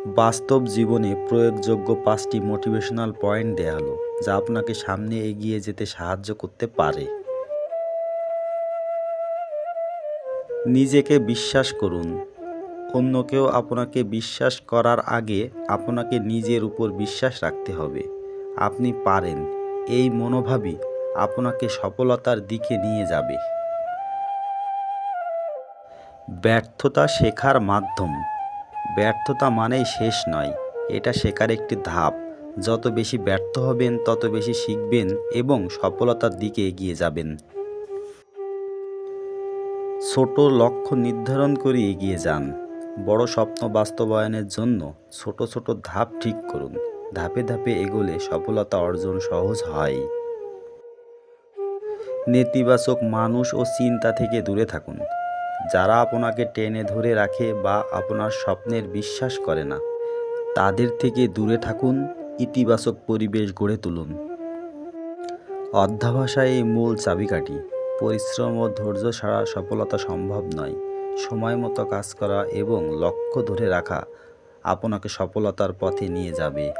বাস্তব জীবনে প্রয়োগযোগ্য 5টি মোটিভেশনাল পয়েন্ট দেয়া হলো, যা আপনাকে সামনে এগিয়ে যেতে সাহায্য করতে পারে। নিজেকে বিশ্বাস করুন। অন্য কেউ আপনাকে বিশ্বাস করার আগে আপনাকে নিজের উপর বিশ্বাস রাখতে হবে। আপনি পারেন, এই মনোভাবই আপনাকে সফলতার দিকে নিয়ে যাবে। ব্যর্থতা শেখার মাধ্যম। ব্যর্থতা মানেই শেষ নয়, এটা শেখার একটি ধাপ। যত বেশি ব্যর্থ হবেন তত বেশি শিখবেন এবং সফলতার দিকে এগিয়ে যাবেন। ছোট লক্ষ্য নির্ধারণ করে এগিয়ে যান। বড় স্বপ্ন বাস্তবায়নের জন্য ছোট ছোট ধাপ ঠিক করুন। ধাপে ধাপে এগোলে সফলতা অর্জন সহজ হয়। নেতিবাচক মানুষ ও চিন্তা থেকে দূরে থাকুন। যারা আপনাকে টেনে ধরে রাখে বা আপনার স্বপ্নের বিশ্বাস করে না, তাদের থেকে দূরে থাকুন। ইতিবাচক পরিবেশ গড়ে তুলুন। অধ্যবসায় মূল চাবিকাঠি। পরিশ্রম ও ধৈর্য ছাড়া সফলতা সম্ভব নয়। সময় মতো কাজ করা এবং লক্ষ্য ধরে রাখা আপনাকে সফলতার পথে নিয়ে যাবে।